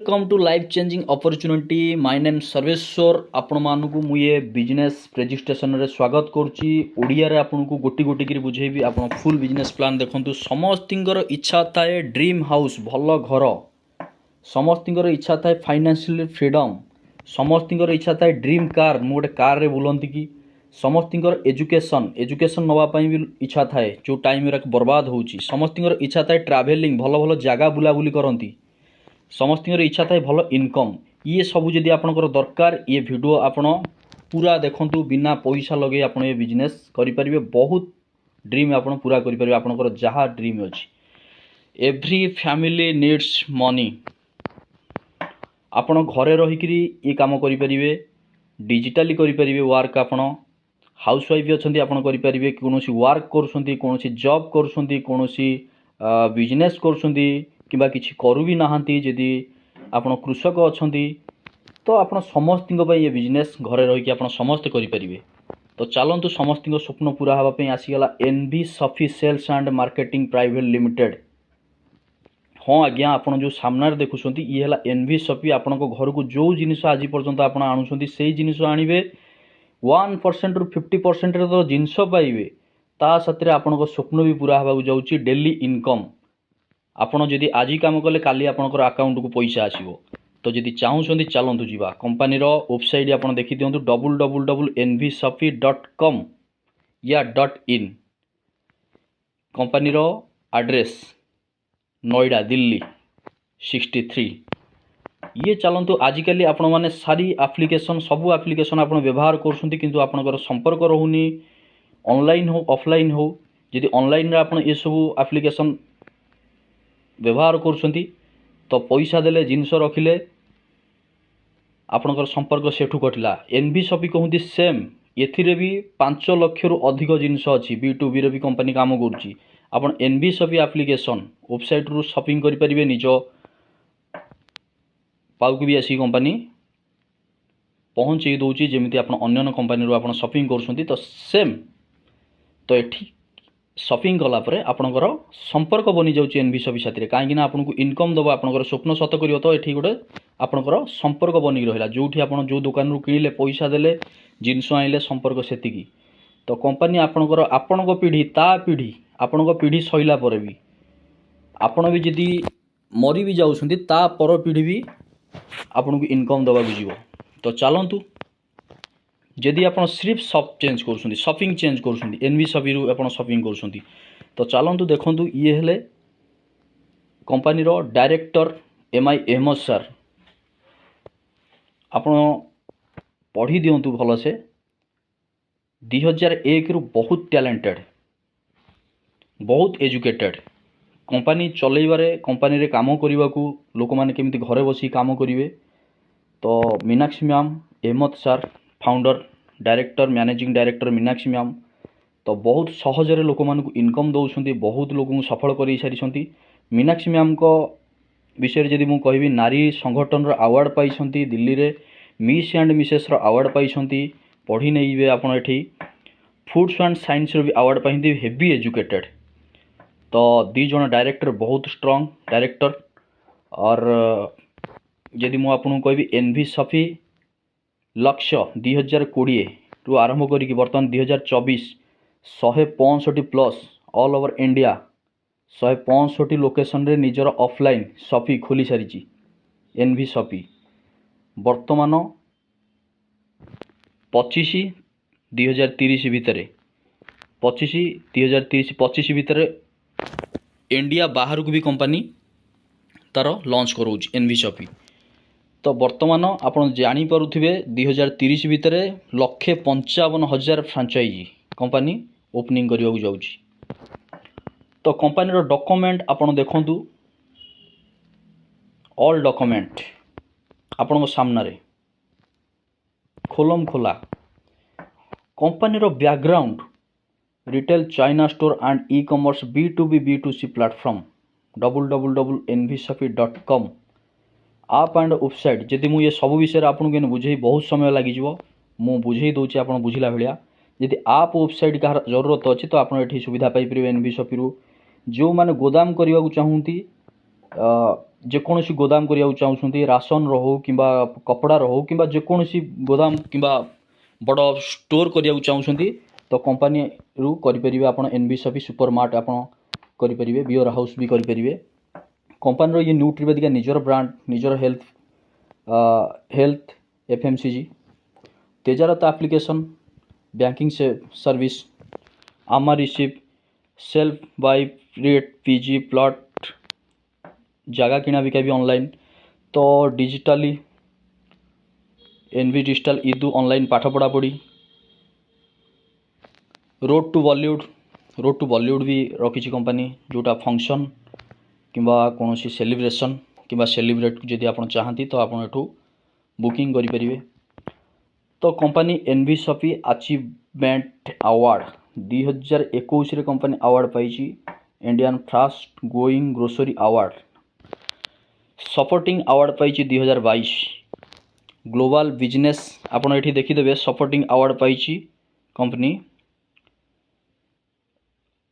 Welcome to life changing opportunity my name Sarveshwar आपण मानकु मु ये बिजनेस रजिस्ट्रेशन रे स्वागत करुच्ची ओडिया रे आपन को गोटी गोटी करी बुझेबी आपण फुल बिजनेस प्लान देखंतु समस्तिंगर इच्छा थाए ड्रीम हाउस भल घर समस्तिंगर इच्छा थाए फाइनेंशियल फ्रीडम समस्तिंगर इच्छा थाए ड्रीम कार मु गोटे कार रे बुलंती की समस्तिंगर एजुकेशन नवा पई भी इच्छा थाए जो टाइम रे बर्बाद होउची समस्तिंगर इच्छा थाए ट्रैवलिंग भल भल जगह बुला बुली करंती समस्त इच्छा थाए भल इनकम ये सब जदि आपनकर दरकार ये वीडियो आपण पूरा देखंतु बिना पैसा लगे आपण ये बिजनेस करि परिबे बहुत ड्रीम आपण पूरा करि परिबे आपनकर जहा ड्रीम अछि एवरी फैमिली नीड्स मनी आपण घरे रही करी ये काम करि परिबे डिजिटली करि परिबे वर्क आपण हाउस वाइफ अछंती आपण करि परिबे कोनोसी वर्क करछंती कोनोसी जॉब करछंती कोनोसी बिजनेस करछंती किबा किछि करू भी नाहंती जदि आपण कृषक अछंती तो आपण समस्तिंग पई ये बिजनेस घरे रही कि आपण समस्त करि परिबे। तो चलंतु समस्तिंग स्वप्न पूरा हवा पई आसीगला NB shopee sales and marketing private limited. हाँ आज्ञा आपण जो सामने देखुछंती ये हला एनबी सफी आपण को घर को जो जिनिस आज पर्यंत आपण आणुछंती सेही जिनिस आनिबे 1% रु 50% रे तो जिनिस पाइबे ता सतरे आपण को स्वप्न भी पूरा हवा जाउची डेली इनकम आपण जदि आज काम कले काली आपनकर अकाउंट को पैसा आसीबो। तो जदि चाहूछंती चलंतु जीवा कंपनी रो वेबसाइट आपण देखि दियंतु www.nvsafi.com या .in कंपनी रो एड्रेस नोएडा दिल्ली 63 ये चलंतु आजिकली आपण माने सारी एप्लिकेशन सबु एप्लिकेशन आपण व्यवहार करछंती किंतु आपनकर संपर्क रहउनी ऑनलाइन हो ऑफलाइन हो जदि ऑनलाइन रे आपण ये सब एप्लिकेशन व्यवहार करुछंती तो पैसा देले जिनस रखिले आपनकर संपर्क सेठू कटिला एनबी सपी कहूती सेम एथिरे भी 5 लाख रु अधिक जिनस अछि B2B रे भी कंपनी काम करूची आपण एनबी सपी एप्लिकेशन वेबसाइट रु शॉपिंग करि परिबे निजो पाउक भी आसी कंपनी पहुंचई दोची जेमिति आपण अन्य कंपनी रु आपण शॉपिंग करूछंती तो सेम तो एठी शॉपिंग कला परे आपनकर संपर्क बनी जाउची एनबी सभी साथी काहेकि ना आपनको इनकम दबा आपनकर स्वप्न सत करियो तो एठी गोटे आपनकर संपर्क बनी रहिला जोठी आपण जो दुकान रु किनिले पैसा देले जिंस आइले संपर्क सेतिकी तो कंपनी आपनकर आपनको पीढ़ी ता पीढ़ी आपनको पीढ़ी सइला परे भी आपण भी जदी मरी भी जाउछंती ता पर पीढ़ी भी आपनको इनकम दबा बुझिबो। तो चलंतु जदि आप सिर्फ शॉप चेंज कर शॉपिंग चेंज कर एनबी सभी रु आप शॉपिंग कर तो चलतु देखु ये हेले कंपनी रो डायरेक्टर MI अहमद सर आप पढ़ी दिंतु भल से 2001 रु बहुत टैलेंटेड बहुत एजुकेटेड कंपनी चलैबारे कंपनी रे काम करने को लोक मैंने केमती घरे बसी काम करेंगे तो Meenakshi ma'am Ahmed sir founder director managing director Meenakshi ma'am तो बहुत सहजरे लोक मानक इनकम दौरान बहुत लोक सफल कर सारी मीनाक्षी मैम को विषय जदि मु कहबी नारी संगठन अवार्ड पाई दिल्ली रे मिस एंड मिसेस अवार्ड पाई पढ़ी नहीं आप फूड्स एंड साइंस भी अवार्ड पाई हेवी एजुकेटेड तो दी जन डायरेक्टर बहुत स्ट्रांग डायरेक्टर और जदि मु आपन कहबी एनवी सफी लक्ष्य 2020 रु आरंभ करी बर्तमान 2024 165 plus all over India 165 location रे निजर ऑफलाइन शॉपी खोली सारी एनवी शॉपी बर्तमान 25/2030 भितर 25/2030 भितर इंडिया बाहर को भी कंपनी तार लॉन्च करोज एनवी शॉपी। तो बर्तमान आप जापे 2030 भितर 1,55,000 फ्रांचाइजी कंपनी ओपनिंग करने को जाऊँगी। तो कंपनी डॉक्यूमेंट आपण देखंतु ऑल डॉक्यूमेंट आपण सामने खोलम खोला company background retail China store and e commerce B2B B2C platform www.nvsafi.com आप एंड वेबसाइट जदि मुझे सब विषय आपको बुझे बहुत समय लगे मु बुझे दूसरी आप बुझला भाया जदि आप वेबसाइट कह जरूरत अच्छी तो आपड़ी सुविधा पाइपर एनवी सफी जो मैंने गोदाम करने को चाहती जेकोसी गोदाम करिया चाहूँगी राशन हो कि कपड़ा हो कि जेकोसी गोदाम कि बड़ स्टोर करिया चाहूँगी तो कंपनी रु करेंगे आप एनबी सफी सुपर मार्ट आप करेंगे बियर हाउस भी करेंगे कंपनी ये न्यूट्रिवेदिका निजर ब्रांड निजर हेल्थ एफएमसीजी तेजारत एप्लिकेशन बैंकिंग से सर्विस आमा receive self by rate PG plot जगह किना बिका भी ऑनलाइन तो डिजिटली एनवी डिजिटल इदु ऑनलाइन पाठ पढ़ा पढ़ी रोड टू बॉलीवुड भी रखी कंपनी जोटा फंक्शन किंबा कौन सेलिब्रेशन किंबा सेलिब्रेट जदि आप चाहती तो आप बुकिंग करें तो company NV shopee achievement award 2021 company award पाई Indian fast going grocery award supporting award पाई 2022 ग्लोबल बिजनेस आप देखीदे सपोर्टिंग अवार्ड पाई company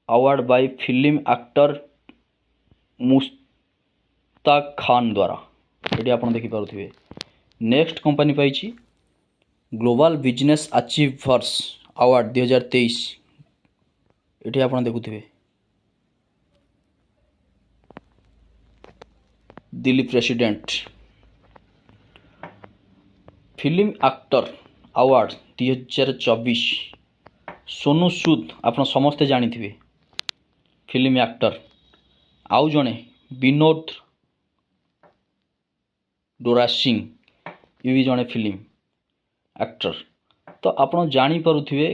award by film actor Mustaq Khan द्वारा ये आप देखिपे नेक्स्ट कंपनी पाई ग्लोबल बिजनेस अचीवर्स अवार्ड 2023 ये आप देखुए Delhi president film actor award 2024 Sonu Sood आप समस्ते जानी फिल्म एक्टर आउ जड़े विनोद डोरा सिंह ये भी जड़े फिल्म एक्टर तो आप जानीपे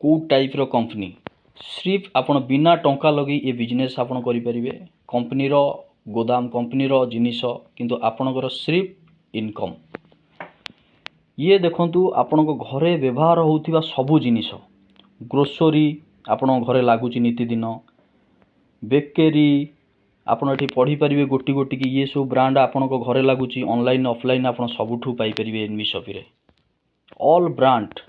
कौ टाइप रो कंपनी सिर्फ आप बिना टंका लगे ये बिजनेस आप करें कंपनी रो गोदाम कंपनी रो जिनिस किंतु आपणकर सिर्फ इनकम ये देखंतु आपण घरे व्यवहार होउथिबा सबु जिनिस ग्रोसरी आपण घरे लागुची नीतिदिन बेकेरी आपण एठी पढ़ी पारिबे गोटी गोटी की ये सब ब्रांड आपण घरे लागुची ऑनलाइन ऑफलाइन आपण सबुठू पाई परिबे एनवी शॉपी रे ऑल ब्रांड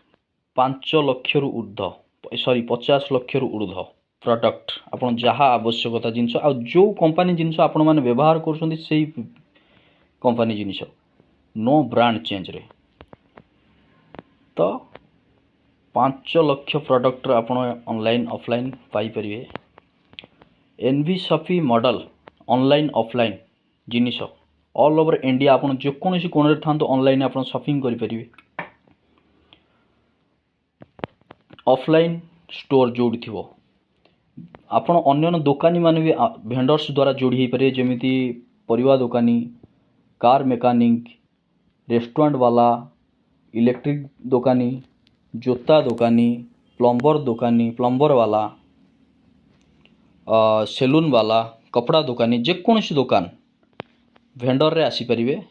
5 लाख रु ऊर्ध्व सॉरी 50 लाख रु ऊर्ध्व प्रोडक्ट आपण जहाँ आवश्यकता जिनस आ जो कंपनी जिनस आपण माने व्यवहार करछंती सेही कंपनी जिनिस नो ब्रांड चेंज रे तो 5 लाख प्रोडक्ट आपण ऑनलाइन ऑफलाइन पाई परिबे NV shopee model online offline जिनिस ऑल ओवर इंडिया आपण जेकोसी कोन था ऑनलाइन आपण शॉपिंग करि परिबे ऑफलाइन स्टोर जोड़ी थी आपण अन्य दुकानी मान भी भेंडर्स द्वारा जोड़ी हो पारे जमीती परिवा दुकानी कार मेकानिक रेस्टोरेंट वाला इलेक्ट्रिक दुकानी जोता दुकानी प्लम्बर वाला सेलून वाला कपड़ा दुकानी जेकोसी दुकान भेंडर रे आसी परिबे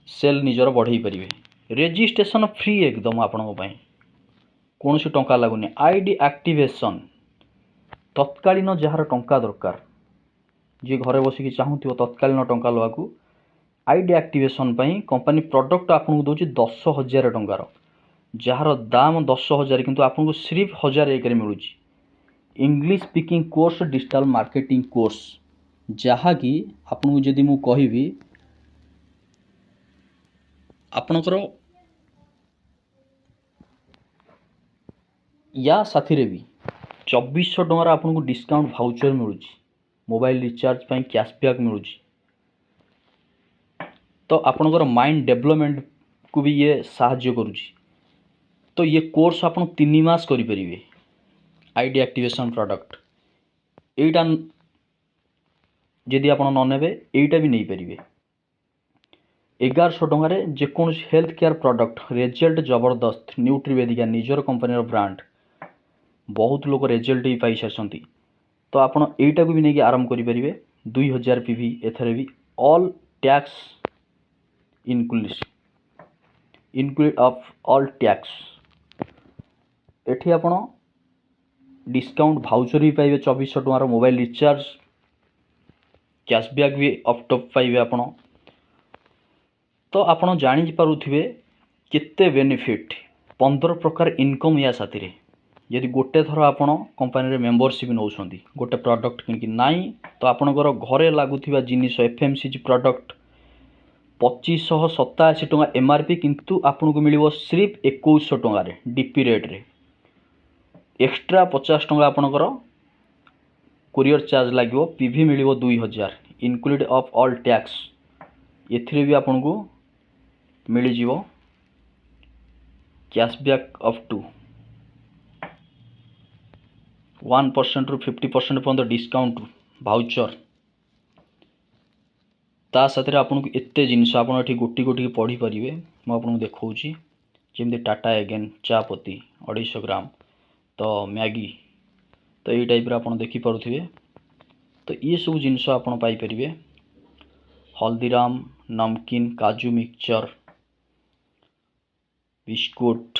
सेल निजर बढ़ई परिबे रेजिस्ट्रेशन फ्री एकदम आपण कौन टंका लगुनि आईडी एक्टिवेशन तत्कालीन जार टंका दरकार जी घरे बसिकी चाहूथि तत्कालीन टंका लवाकू आईडी एक्टिवेशन पई कंपनी प्रोडक्ट आपको दौर 10,000 टंकार जार दाम 10,000 किंतु आपको सिर्फ 1,001 मिलूँ English speaking course digital marketing course जहाँकि आपको जदि मु कहबी आपणकर या साथी रे भी 2400 टंकार आपको डिस्काउंट भाउचर मिलूँ मोबाइल रिचार्ज पई कैशबैक मिलूँ तो आपणकर माइंड डेवलपमेंट को भी ये साहाय्य करुँची तो ये कोर्स आप 3 मास करें आईडी एक्टिवेशन प्रोडक्ट एटा जदि आप ननेबे एटा भी नहीं पारे 1100 टंकार जेकोसी हेल्थ केयर प्रोडक्ट रिजल्ट जबरदस्त न्यूट्रिवेदिका निजर कंपनी ब्रांड बहुत लोग रिजल्ट ही पाई सारी तो आपड़ यटा को भी नहीं आरंभ करेंगे 2000 पीवी एथरे भी all tax include of all tax एठी आपण डिस्काउंट भाउचर भी पाइबे 2400 टंकार मोबाइल रिचार्ज कैशबैक भी अप टॉप पाइबे आपण तो आपण जानी पारुथिबे केते बेनिफिट 15 प्रकार इनकम या साथी रे यदि गोटे थर आपण कंपनी मेंबरशिप नौछंती गोटे प्रोडक्ट किनकि नाई तो आपणकर घरे लागुथिबा जिनिस एफएमसीजी प्रोडक्ट 2587 टंका एमआरपी किंतु आपन को मिलिबो सिर्फ 2100 टंका रे डीपी रेट रे एक्स्ट्रा 50 टंका आपणकर कुरियर चार्ज लागिवो पीवी मिलिबो 2000 इनक्लूड ऑफ ऑल टैक्स एथिरे भी आपन को मिली जीवो कैशबैक अप टू 1% रु 50% पर्यंत डिस्काउंट भाउचर ता साथ आपन को एते जिनिस आपन एठी गोटी गोटी पढ़ी परिवे म आपन देखौची जेमते टाटा एगेन चापत्ती 250 ग्राम तो मैगी तो ये टाइप रे आपन देखि परुथिबे तो ये सब जिनिस आपन पाई परिवे हल्दीराम नमकीन काजू मिक्सचर बिस्कुट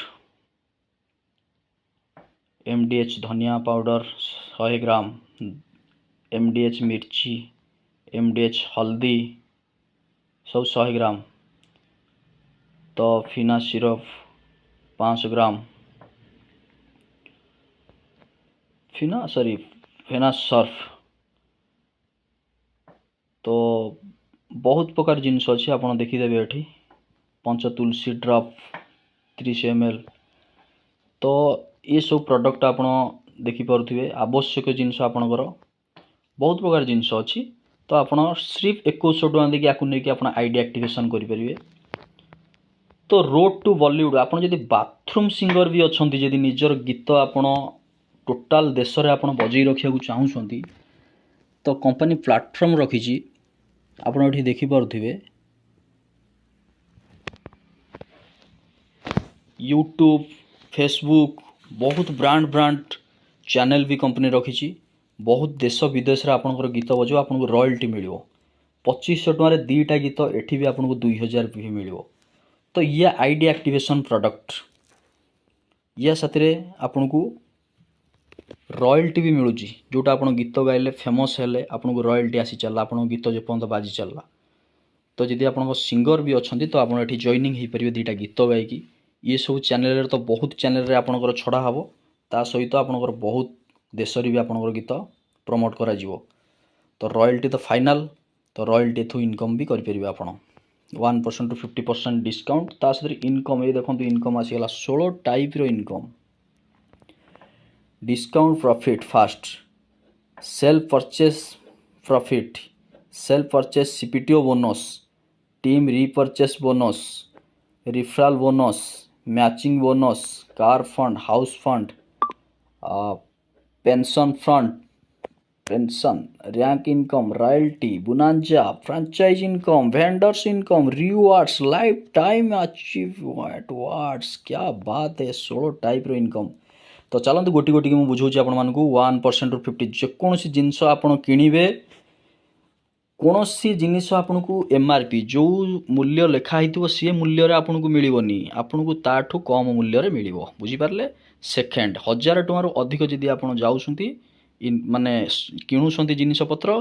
एमडीएच धनिया पाउडर 100 ग्राम एमडीएच मिर्ची एमडीएच हल्दी सब 100 ग्राम तो फिना सिरप 500 ग्राम फेना सर्फ तो बहुत प्रकार जिनिस अच्छी आप देखीदेवे ये पंच तुलसी ड्रप 30 ml तो ये सब प्रोडक्ट आप देखिपे आवश्यक जिनस आपणकर बहुत प्रकार जिनस अच्छी तो आप सिर्फ 2100 टका देखिए आपको नहीं आप आईडी एक्टिवेशन करेंगे तो रोड टू बॉलीवुड आप बाथरूम सिंगर भी अच्छा जदि निजर गीत आप टोटाल देश में आप बजई रखा चाहूँगी तो कंपनी प्लेटफॉर्म रखी आप देखिपे यूट्यूब फेसबुक बहुत ब्रांड चैनल भी कंपनी रखी बहुत देश विदेश में आपंकर गीत बजो आपको रॉयल्टी मिल 2500 टकर दीटा गीत एठी भी आपको 2000 भी मिल तो ये आईडी एक्टिवेशन प्रोडक्ट या साथी आपन को रॉयल्टी भी मिलूँ जोटा आप गीत गाइले फेमस हेले आपन को रॉयल्टी आसी चलला आपन गीत जो पर्यंत बाजी चलला तो जदि आप सिंगर भी अच्छा तो आप जॉइनिंग हो पारे दीटा गीत गायकी ये सब चैनल तो बहुत चैनल रे आपनकर छड़ा हम ता सहित आपनकर बहुत देश भी आपनकर गीत प्रमोट करा जीवो तो रॉयल्टी तो फाइनल तो रॉयल्टी थ्रू इनकम भी करें आप 1% टू 50% डिस्काउंट ता सहित इनकम ये देखो इनकम आसीगला 16 टाइप रो income discount profit fast self purchase profit self purchase CPTO bonus team repurchase bonus referral bonus matching bonus car fund house fund pension fund pension rank income royalty bonanza franchise income vendors income rewards lifetime achievement awards क्या बात है 16 type रो income तो चलते गोटी गोटी मुझे बुझाऊँ आपण को 1% टू 50 जेकोसी जिनस आप किणवे कौन सी जिनिस आपन को एमआरपी जो मूल्य लिखाई सी मूल्य रे आपन को मिलबनी आपन को ताठू कम मूल्य रे मिलिबो बुझी पारले सेकेंड 1000 टंका अधिक जदि आपन जाउछंती माने किणुछंती जिनिस पत्र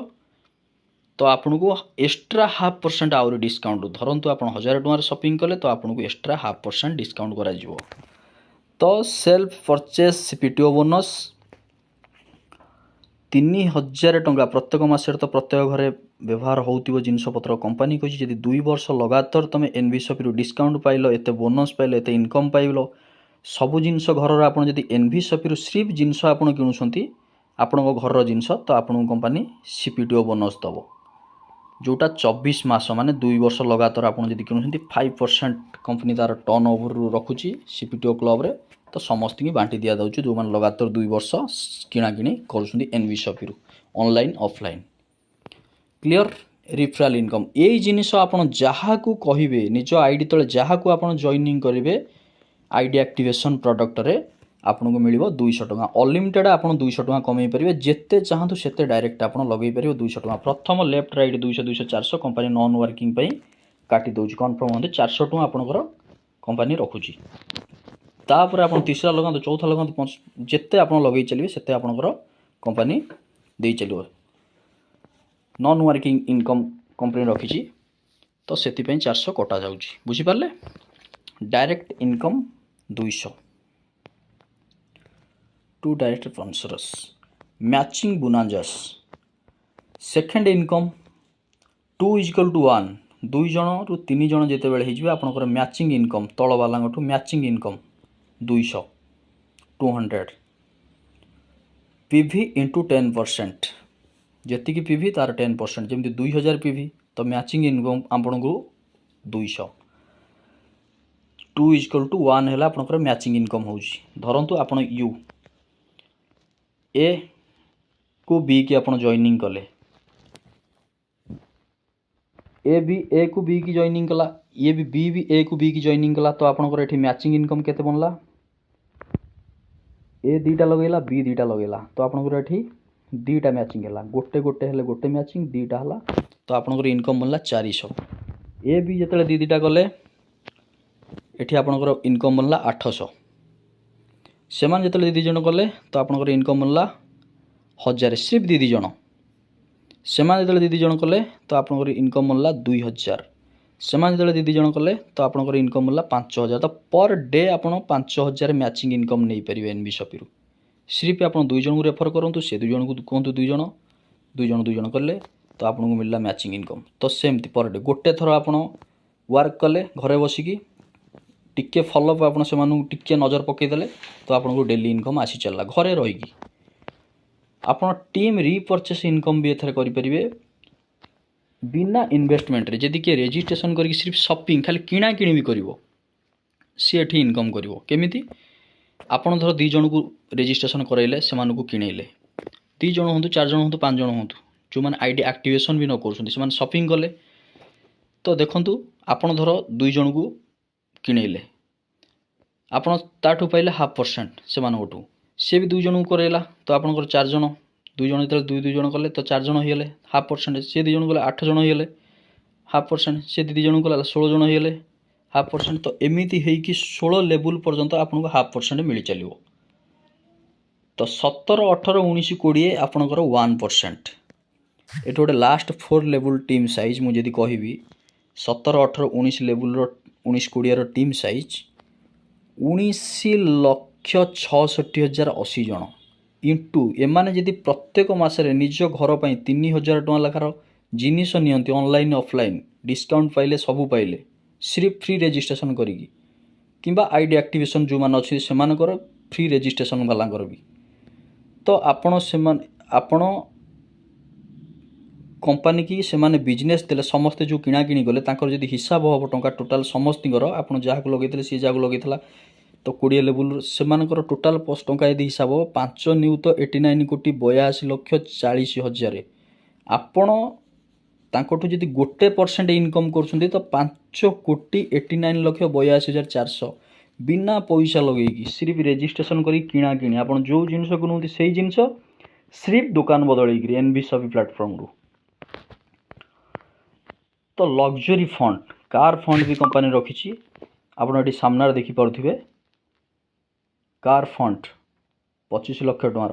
तो आपन को एक्स्ट्रा 0.5% आउरी डिस्काउंट धरंतु आपन 1000 टंका शॉपिंग कले तो आपन को एक्स्ट्रा 0.5% डिस्काउंट करा जिवो तो सेल्फ परचेस सीपीटीओ बोनस 3000 टंका प्रत्येक मासरे तो प्रत्येक घरे व्यवहार होउतिबो जिनसपत्र कंपनी कहि जदि 2 वर्ष लगातार तुम एनवीशपी डिस्काउंट पाइल एते बोनस पाइल एते इनकम पाइल सबु जिनस घर आपन जदि एनवीशपी सिर्फ जिनस आपन किणुछंती आपन घर जिनस तो आपन कंपनी सीपीटीओ बोनस दबो जोटा 24 मास माने 2 वर्ष लगातार आपन जदि किणुछंती 5% कंपनी तार टर्नओवर रखुची सीपीटीओ क्लब रे तो समस्त की बांटी दिया जाउछु जो मान लगातार 2 वर्ष किणाकिणी करूछंती NV shopee online offline clear referral income यही जिनिस आपन जहाँ को कहिबे निज आईडी तले जहाँ को आपन जॉइनिंग करेंगे आईडी एक्टिवेशन प्रोडक्ट रे आपन को मिलिबो 200 टका अनलिमिटेड आपन 200 टका कमाई परिबे जेते चाहतु सेते डायरेक्ट आपन लगेई परिबे 200 टका प्रथम left right 200 200 400 company non working पई काटी दोछ कन्फर्म होते 400 टका आपनकर कंपनी रखुची तापर आपन तीसरा लगांतु चौथा लगांतु जेते आपन लगेई चलिबे सेते आपनकर कंपनी देई चलिबो नॉन वर्किंग इनकम कंपनी रखी तो से 400 कटा जाउची बुझी Parle direct income 200 2 direct sponsors, matching bonanzas. Second income 2 = 1, 2 जन रु 3 जन जितेबाला हो आपंकर मैचिंग इनकम तल वाला मैचिंग इनकम 200 200 पीवी इंटू 10%, जी पीवी तार 10%, जमी 2000 पीवी तो मैचिंग इनकम आपन को 200, 2 = 1 है आपंकर मैचिंग इनकम हो धरतु आप यू ए को बी की आप जॉइनिंग कले, ए को बी की जॉइनिंग कला, ये भी ए को बी की जॉइनिंग कला, तो आपंकर ये मैचिंग इनकम केते बनला, ए दीटा लगेला बी दीटा लगेला, तो आपंकर ये दीटा मैचिंग है, गोटे गोटे हेले गोटे मैचिंग दीटा है, तो आपंकर इनकम बनला 400। ए बी जिते दी दीटा कले ये आपंकर इनकम बनला 800, से जिते दी जन कले तो आपंकर इनकम बनला 1000, सिर्फ दी जन से जो दी जन कले तो आपंकर इनकम बनला 2000, से जो दी जन कले तो आपंकर इनकम बनला 5000, तो पर डे आप 5000 मैचिंग इनकम नहीं पारे एनबी शॉपी रु। सिर्फ आप 2 जन को रेफर करूँ, से 2 जन को कहतु 2 जन कले तो आपको मिलला मैचिंग इनकम। तो सेमती पर डे गोटे थर आप वर्क कले घरे बसिकी टिके फॉलोअप आप टिके नजर पकईदे तो आपको डेली इनकम आसी चलला घरे रहीकि। आपन टीम रिपर्चेस इनकम भी एथरे करि परिबे बिना इन्वेस्टमेंट रे, जदि के रजिस्ट्रेशन करके सिर्फ शॉपिंग खाली किणा किणी भी करिवो सी एठी इनकम करिवो। केमिति आपन धर 2 जन को रजिस्ट्रेशन करैले से मानु को किणैले, 2 जन होंतु 4 जन होंतु 5 जन होंतु जो माने आईडी एक्टिवेशन भी न करछन्ती से माने शॉपिंग कले, तो देखंतु आपन धर 2 जन को किणैले आपन ताठू पाइले 0.5% से मानोटू, सी भी 2 जन को करेला तो आपंकर 4 जन 2 जन जो 2 जन कले तो 4 जन होगले 0.5%, सी 2 जन कले 8 जन होगले 0.5%, सी 2 जन कले 16 जन होगले 0.5%, तो एमती है 16 लेवल पर्यंत आपको 0.5% मिल चलो। तो 17 18 19 20 आपंकर 1%। ये गोटे लास्ट 4 लेवल टीम साइज मुझे कहबी 17 18 19 लेवल 19 20 टीम साइज 19,66,80 जन इंटू एमाने जदि प्रत्येक मासरे निज घर पर 3000 टଙ୍କା लेखार जिनिस नियंती ऑनलाइन ऑफलाइन डिस्काउंट पाइले सबू पाइले सिर्फ फ्री रजिस्ट्रेशन करिकी किंबा आईडी एक्टिवेशन जो मान अच्छी से फ्री रजिस्ट्रेशन वालांकर भी, तो आपण कंपनी की से माने बिजनेस देले समस्ते जो किणा किणी गले तांकर जदि हिसाब हम टंका टोटाल समस्तर आप जहाँ लगे सी जहाँ लगे तो 20 लेवल से टोटाल टंका यदि हिसाब हो 5 न्यू तो 89,82,40,000 आपण तांकोठु जदि 1% इनकम कर तो 5,89,82,400 बिना पैसा लगे सिर्फ रजिस्ट्रेशन करी किणा किणी आप जो जिनस को नौती से जिनस सिर्फ दुकान बदल एनबी शॉपी प्लेटफॉर्म रु। तो लग्जरी फंड कार फंड भी कंपनी रखी आपड़ी सामने देखिपे कार फंड 25 लाख टंकार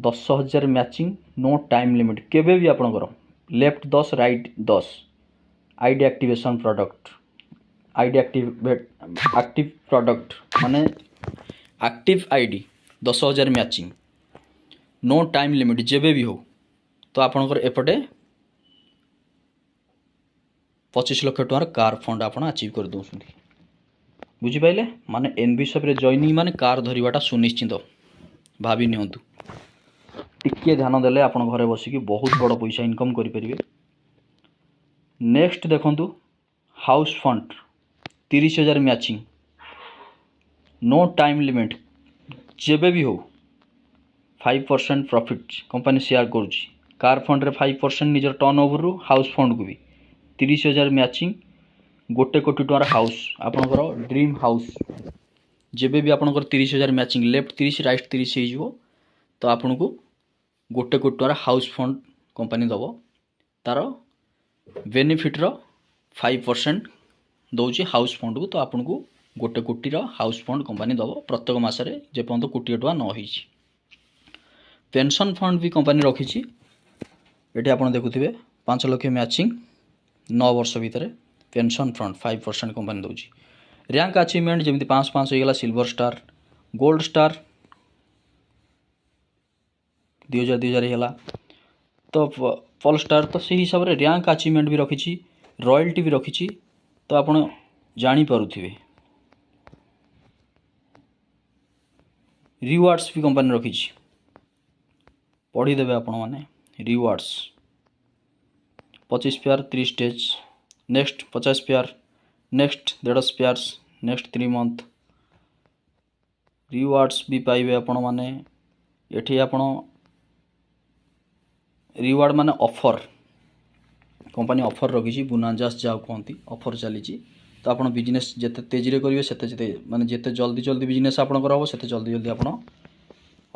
10,000 मैचिंग नो टाइम लिमिट केबे भी आपंकर left 10 right 10 ID activation product ID active product माने active ID 10,000 matching no time limit जेबे भी हो तो आपंकर एपटे 25 लाख टंकार कार फंड आप अचीव कर दौरान बुझिपारे माने एनबी शॉप रे जॉइनिंग माने कार धरिवाटा सुनिश्चित भाभी नियंतु टिके ध्यान देले आपण घरे बसिकी बहुत बड़ पैसा इनकम करि परिबे। नेक्स्ट देखंतु house fund 30,000 matching no time limit जेबे भी हो 5% प्रॉफिट कंपनी शेयर करुच्ची कार फंड रे 5% निजर टर्नओवर रु हाउस फंड को भी 30,000 मैचिंग 1 कोटी टंकार हाउस आपनकर ड्रीम हाउस जेबे भी आपनकर 30,000 मैचिंग लेफ्ट 30 राइट 30 हो तो आपन को 1 कोटी टंकार हाउस फंड कंपनी दबो तार बेनिफिट रो 5% दौची हाउस फंड को तो आपन को 1 कोटी रो हाउस फंड कंपनी दबो प्रत्येक मासरे जे पर्यंत कोटी टका न होईची। पेंशन फंड भी कंपनी रखी ये आप देखुए 5 लाख मैचिंग 9 वर्ष भितर पेंशन फंड 5% कंपनी दूसरी रैंक अचीवमेंट जमी 500 होगा सिल्वर स्टार गोल्ड स्टार 2000 ହେଲା। तो पॉलस्टार तो से हिसाब से रैंक अचीवमेंट भी रखी, रॉयल्टी भी रखी। तो आप जानीपे रिवार्ड्स भी कंपनी रखी, पढ़ीदेवे आपण मैंने। Rewards 25 pair 3 stage, next 50 pair, next 150 pairs, next 3 month rewards भी पाइबे आपण मैंने। एठी आपण रिवार्ड माने ऑफर, कंपनी ऑफर रखी बुनाजास जाओ कहती ऑफर चली। तो आप बिजनेस जिते तेजी करेंगे से माने जिते जल्दी जल्दी बिजनेस आपंकर हम से जल्दी जल्दी आप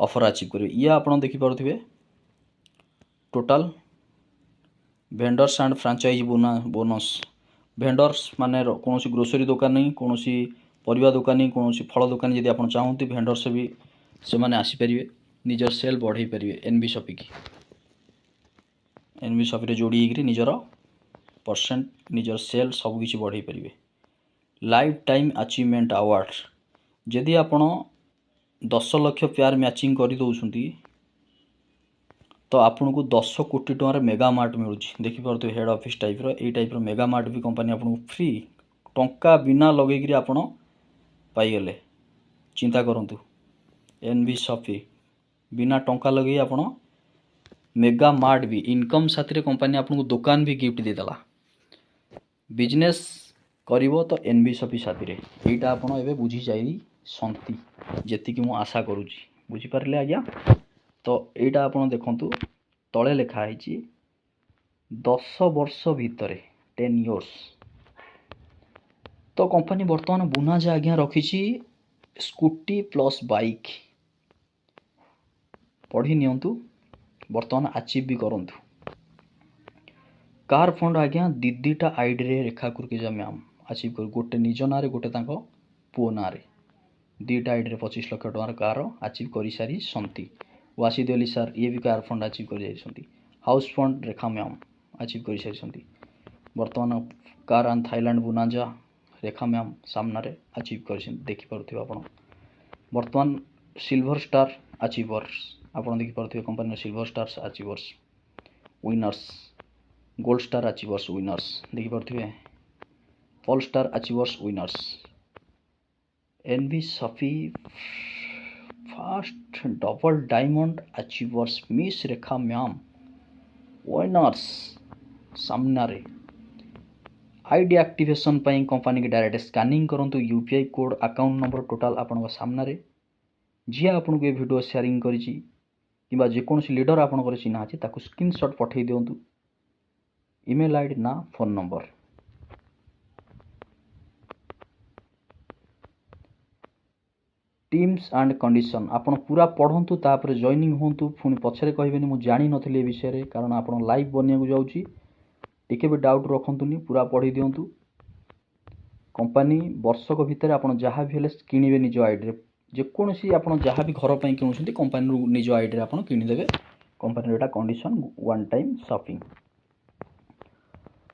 ऑफर अचीव करेंगे। ये आप देखिपे total vendors and franchise bonus. Vendors माने कौन ग्रोसरी दुकानी, कौन परिवा दुकानी, कौन फल दुकानी जब आप चाहती वेंडर्स भी से मैंने आसीपर निजर सेल बढ़ई पारे। एनबी शॉपी की एनबी शॉपी जोड़ी निजर परसेंट निजर सेल सबकि बढ़ई पारे। लाइफ टाइम अचीवमेंट अवार्ड जदि आपण 10 लाख पेयर मैचिंग कर दौरान तो आपन को 10 कोटी टकर मेगा मार्ट मिलूँ। देखिपे हेड ऑफिस टाइप रो टाइप मेगा मार्ट भी कंपनी आपको फ्री टंका बिना लगे आप पाइगले। चिंता करूँ एनबी शॉपी बिना टंका लगे आप मेगा मार्ट भी इनकम साथी कंपनी आपको दुकान भी गिफ्ट देदेला। बिजनेस करिवो तो एनबी शॉपी साथी यहाँ आपड़ ए बुझी जाई संती जी मु आशा करुँची बुझीपारे आज्ञा। तो यहाँ आप देखु तले लिखाई 10 वर्ष भितर 10 इयर्स। तो कंपनी बर्तमान बुनाजा आज्ञा रखी स्कूटी प्लस बाइक पढ़ी नियंतु बर्तमान अचीव भी करूँ। कार फंड आज्ञा दीटा आईडी रे रेखा कुर्कीजा मैम अचीव कर गोटे निज ना गोटे पुओ ना दीटा आईडी रे 25 लाख टकर कार अचीव कर सारी संती। वासिद अली सार ये भी कार फंड अचीव कर। House fund Rekha ma'am achieve कर सारी। बर्तमान car and Thailand bonanza Rekha ma'am सामना रे अचीव कर देखिपे आप। बर्तमान सिल्वर स्टार अचीवर्स आप देखिपे company silver star achievers winners, gold star achievers winners देखिपे, pearl star achievers winners, NB shopee fast double diamond achievers miss Rekha ma'am winners सामना रे। आईडी एक्टिवेशन पाई कंपनी की डायरेक्ट स्कैनिंग करंतु UPI code account number total आपण सामना रे जी आपन को वीडियो शेयरिंग करिछि किबा जेकोसी लीडर आपन चिन्हा अछि ताकू स्क्रीनशॉट पठेई दियंतु। ईमेल आईडी ना phone number. Teams and condition आपन पूरा पढ़ंतु तापर जॉइनिंग होंतु। पुणी पछरे कहबेनी मु जानि नथली ए विषय रे कारण आपन लाइव बनिया को जाउची टिके भी डाउट रखंतुनी पूरा पढ़ी दियंतु। कंपनी वर्षक भितर आपन जहाँ भी हेले किनिबे निज आईडी रे जेकोसी आपन जहाँ भी घर पई किनुछंती कंपनी रु निज आईडी रे आपन किनिदेबे। कंपनी एटा condition one time shopping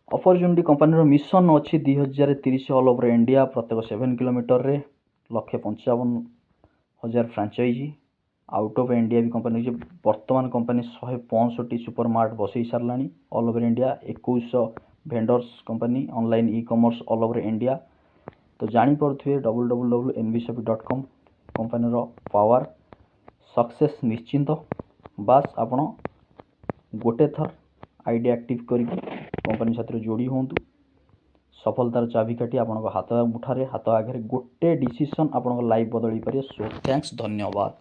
opportunity. Company रो मिशन अछि 2030 ऑल ओवर इंडिया प्रत्येक 7 किलोमीटर रे 155,000 फ्रांचाइजी आउट ऑफ इंडिया भी कंपनी जे वर्तमान कंपनी 165 सुपर मार्ट बसई सारलानी all over India. 2100 vendors company online e commerce all over India. तो जानी पड़ुथिबे www.nbshopee.com कंपनी रो पावर सक्सेस निश्चिंत। बास आपण गोटे थर आईडी एक्टिव करके कंपनी साथ जोड़ी होंतु। सफलतार चाबिकाठी आपन हाथ मुठारे हाथ आगे गोटे डिसीजन आपन लाइफ बदल पारे। सो थैंक्स धन्यवाद।